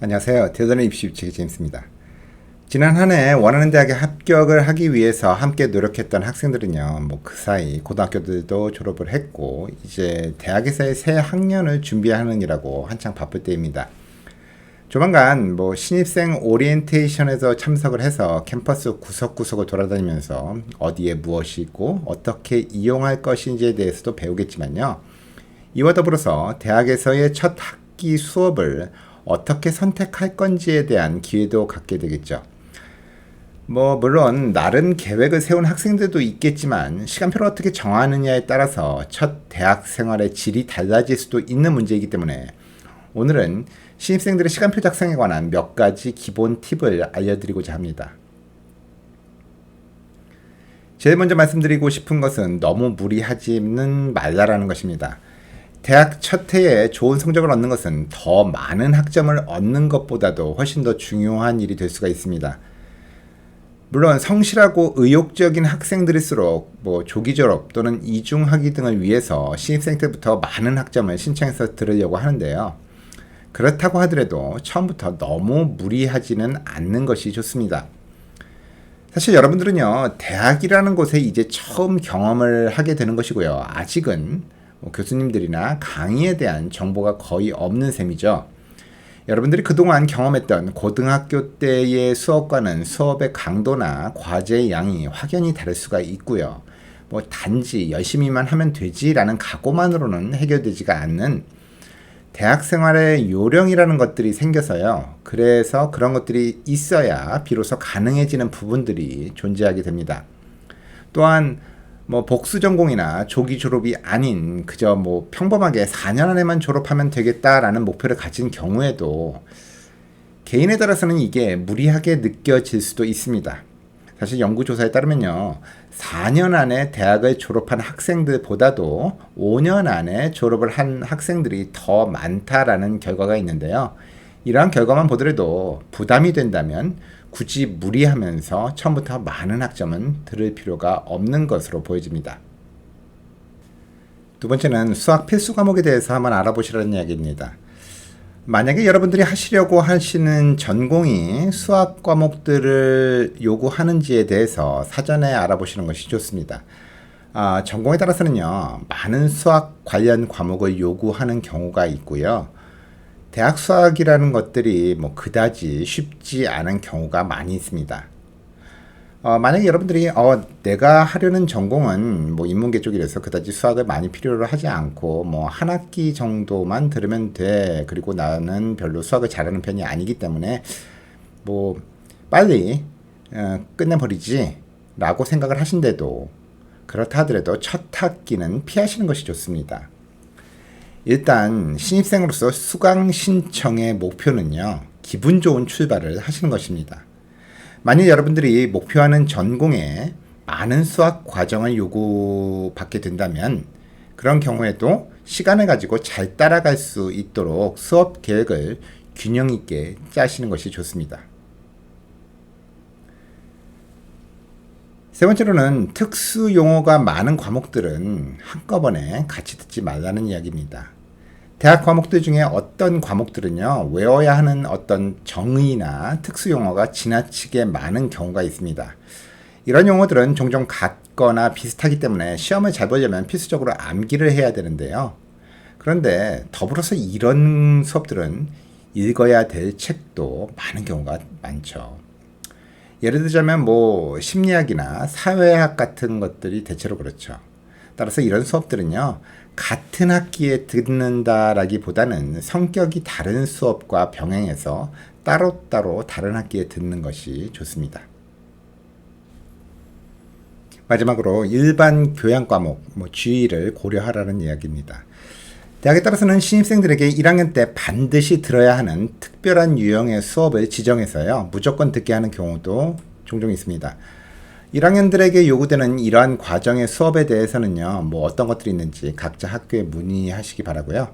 안녕하세요. 대전의 입시 유치기 제임스입니다. 지난 한 해 원하는 대학에 합격을 하기 위해서 함께 노력했던 학생들은요, 그 사이 고등학교들도 졸업을 했고, 이제 대학에서의 새 학년을 준비하느니라고 한창 바쁠 때입니다. 조만간 신입생 오리엔테이션에서 참석을 해서 캠퍼스 구석구석을 돌아다니면서 어디에 무엇이 있고 어떻게 이용할 것인지에 대해서도 배우겠지만요. 이와 더불어서 대학에서의 첫 학기 수업을 어떻게 선택할 건지에 대한 기회도 갖게 되겠죠. 물론 나름 계획을 세운 학생들도 있겠지만 시간표를 어떻게 정하느냐에 따라서 첫 대학 생활의 질이 달라질 수도 있는 문제이기 때문에 오늘은 신입생들의 시간표 작성에 관한 몇 가지 기본 팁을 알려드리고자 합니다. 제일 먼저 말씀드리고 싶은 것은 너무 무리하지는 말라라는 것입니다. 대학 첫 해에 좋은 성적을 얻는 것은 더 많은 학점을 얻는 것보다도 훨씬 더 중요한 일이 될 수가 있습니다. 물론 성실하고 의욕적인 학생들일수록 조기 졸업 또는 이중학위 등을 위해서 신입생 때부터 많은 학점을 신청해서 들으려고 하는데요. 그렇다고 하더라도 처음부터 너무 무리하지는 않는 것이 좋습니다. 사실 여러분들은요, 대학이라는 곳에 이제 처음 경험을 하게 되는 것이고요. 아직은 교수님들이나 강의에 대한 정보가 거의 없는 셈이죠. 여러분들이 그동안 경험했던 고등학교 때의 수업과는 수업의 강도나 과제의 양이 확연히 다를 수가 있고요. 단지 열심히만 하면 되지라는 각오만으로는 해결되지가 않는 대학 생활의 요령이라는 것들이 생겨서요. 그래서 그런 것들이 있어야 비로소 가능해지는 부분들이 존재하게 됩니다. 또한 복수 전공이나 조기 졸업이 아닌 그저 평범하게 4년 안에만 졸업하면 되겠다라는 목표를 가진 경우에도 개인에 따라서는 이게 무리하게 느껴질 수도 있습니다. 사실 연구조사에 따르면요, 4년 안에 대학을 졸업한 학생들보다도 5년 안에 졸업을 한 학생들이 더 많다라는 결과가 있는데요. 이러한 결과만 보더라도 부담이 된다면 굳이 무리하면서 처음부터 많은 학점은 들을 필요가 없는 것으로 보여집니다. 두 번째는 수학 필수 과목에 대해서 한번 알아보시라는 이야기입니다. 만약에 여러분들이 하시려고 하시는 전공이 수학 과목들을 요구하는지에 대해서 사전에 알아보시는 것이 좋습니다. 전공에 따라서는요, 많은 수학 관련 과목을 요구하는 경우가 있고요. 대학 수학이라는 것들이 그다지 쉽지 않은 경우가 많이 있습니다. 만약에 여러분들이 내가 하려는 전공은 인문계 쪽이라서 그다지 수학을 많이 필요로 하지 않고 한 학기 정도만 들으면 돼. 그리고 나는 별로 수학을 잘하는 편이 아니기 때문에 빨리 끝내버리지 라고 생각을 하신데도 그렇다 하더라도 첫 학기는 피하시는 것이 좋습니다. 일단 신입생으로서 수강 신청의 목표는요, 기분 좋은 출발을 하시는 것입니다. 만약 여러분들이 목표하는 전공에 많은 수학 과정을 요구받게 된다면 그런 경우에도 시간을 가지고 잘 따라갈 수 있도록 수업 계획을 균형 있게 짜시는 것이 좋습니다. 세 번째로는 특수 용어가 많은 과목들은 한꺼번에 같이 듣지 말라는 이야기입니다. 대학 과목들 중에 어떤 과목들은요, 외워야 하는 어떤 정의나 특수 용어가 지나치게 많은 경우가 있습니다. 이런 용어들은 종종 같거나 비슷하기 때문에 시험을 잘 보려면 필수적으로 암기를 해야 되는데요. 그런데 더불어서 이런 수업들은 읽어야 될 책도 많은 경우가 많죠. 예를 들자면 심리학이나 사회학 같은 것들이 대체로 그렇죠. 따라서 이런 수업들은요, 같은 학기에 듣는다라기보다는 성격이 다른 수업과 병행해서 따로따로 다른 학기에 듣는 것이 좋습니다. 마지막으로 일반 교양 과목, GE를 고려하라는 이야기입니다. 대학에 따라서는 신입생들에게 1학년 때 반드시 들어야 하는 특별한 유형의 수업을 지정해서요, 무조건 듣게 하는 경우도 종종 있습니다. 1학년들에게 요구되는 이러한 과정의 수업에 대해서는요, 어떤 것들이 있는지 각자 학교에 문의하시기 바라고요.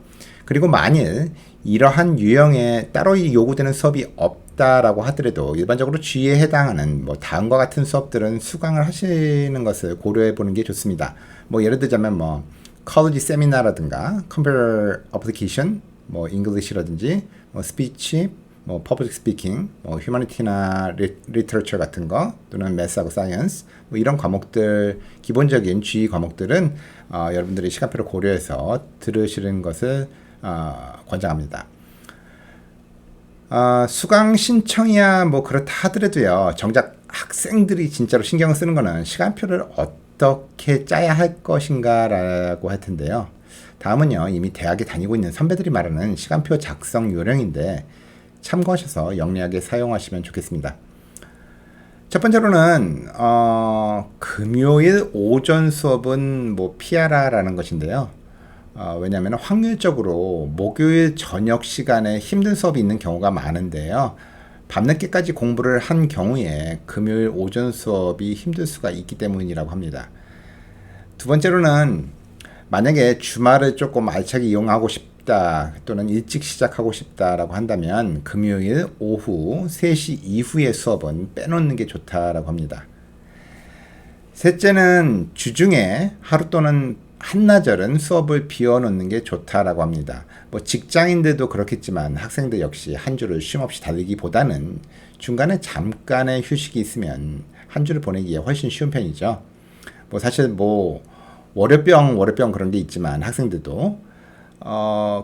그리고 만일 이러한 유형에 따로 요구되는 수업이 없다라고 하더라도 일반적으로 GE에 해당하는 다음과 같은 수업들은 수강을 하시는 것을 고려해 보는 게 좋습니다. 예를 들자면 컬리지 세미나라든가 컴퓨터 어플리케이션, English라든지 스피치, 뭐 퍼블릭 스피킹, 뭐 휴머니티나 리터처 같은 거 또는 매스하고 사이언스 뭐 이런 과목들 기본적인 GE 과목들은 여러분들이 시간표를 고려해서 들으시는 것을 권장합니다. 수강 신청이야 뭐 그렇다 하더라도요. 정작 학생들이 진짜로 신경을 쓰는 거는 시간표를 어떻게 짜야 할 것인가라고 할 텐데요. 다음은요. 이미 대학에 다니고 있는 선배들이 말하는 시간표 작성 요령인데 참고하셔서 영리하게 사용하시면 좋겠습니다. 첫 번째로는 금요일 오전 수업은 뭐 피하라라는 것인데요. 왜냐하면 확률적으로 목요일 저녁 시간에 힘든 수업이 있는 경우가 많은데요. 밤늦게까지 공부를 한 경우에 금요일 오전 수업이 힘들 수가 있기 때문이라고 합니다. 두 번째로는 만약에 주말을 조금 알차게 이용하고 싶다 또는 일찍 시작하고 싶다라고 한다면 금요일 오후 3시 이후의 수업은 빼놓는 게 좋다라고 합니다. 셋째는 주중에 하루 또는 한나절은 수업을 비워놓는 게 좋다라고 합니다. 뭐 직장인들도 그렇겠지만 학생들 역시 한 주를 쉼없이 달리기보다는 중간에 잠깐의 휴식이 있으면 한 주를 보내기에 훨씬 쉬운 편이죠. 뭐 사실 뭐 월요병 그런 게 있지만 학생들도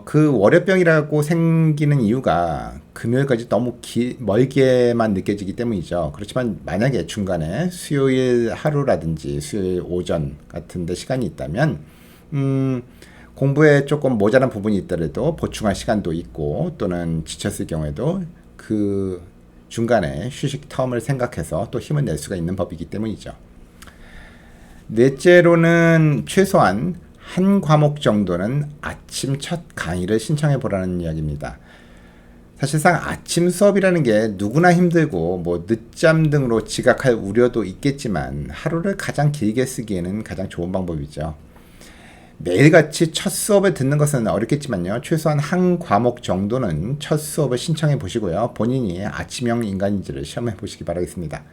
그 월요병이라고 생기는 이유가 금요일까지 너무 멀게만 느껴지기 때문이죠. 그렇지만 만약에 중간에 수요일 하루라든지 수요일 오전 같은 데 시간이 있다면 공부에 조금 모자란 부분이 있더라도 보충할 시간도 있고 또는 지쳤을 경우에도 그 중간에 휴식 텀을 생각해서 또 힘을 낼 수가 있는 법이기 때문이죠. 넷째로는 최소한 한 과목 정도는 아침 첫 강의를 신청해 보라는 이야기입니다. 사실상 아침 수업이라는 게 누구나 힘들고 뭐 늦잠 등으로 지각할 우려도 있겠지만 하루를 가장 길게 쓰기에는 가장 좋은 방법이죠. 매일같이 첫 수업을 듣는 것은 어렵겠지만요. 최소한 한 과목 정도는 첫 수업을 신청해 보시고요. 본인이 아침형 인간인지를 시험해 보시기 바라겠습니다.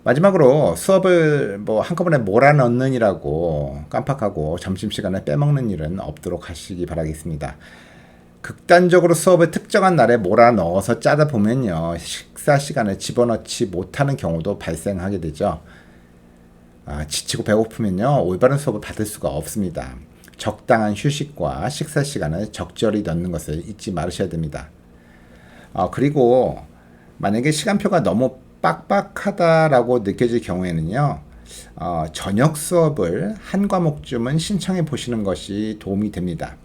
마지막으로 수업을 뭐 한꺼번에 몰아넣느니라고 깜빡하고 점심시간에 빼먹는 일은 없도록 하시기 바라겠습니다. 극단적으로 수업을 특정한 날에 몰아넣어서 짜다 보면요. 식사 시간에 집어넣지 못하는 경우도 발생하게 되죠. 지치고 배고프면요. 올바른 수업을 받을 수가 없습니다. 적당한 휴식과 식사 시간을 적절히 넣는 것을 잊지 말으셔야 됩니다. 그리고 만약에 시간표가 너무 빡빡하다라고 느껴질 경우에는요. 저녁 수업을 한 과목쯤은 신청해 보시는 것이 도움이 됩니다.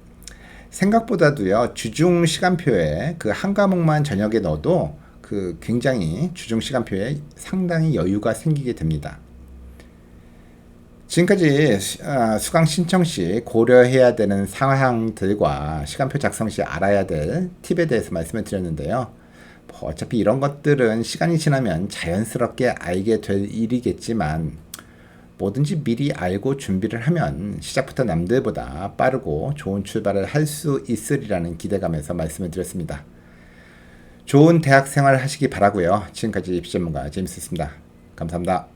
생각보다도요. 주중 시간표에 그 한 과목만 저녁에 넣어도 그 굉장히 주중 시간표에 상당히 여유가 생기게 됩니다. 지금까지 수강 신청 시 고려해야 되는 상황들과 시간표 작성 시 알아야 될 팁에 대해서 말씀을 드렸는데요. 어차피 이런 것들은 시간이 지나면 자연스럽게 알게 될 일이겠지만 뭐든지 미리 알고 준비를 하면 시작부터 남들보다 빠르고 좋은 출발을 할 수 있으리라는 기대감에서 말씀을 드렸습니다. 좋은 대학 생활 하시기 바라고요. 지금까지 입시 전문가 제임스였습니다. 감사합니다.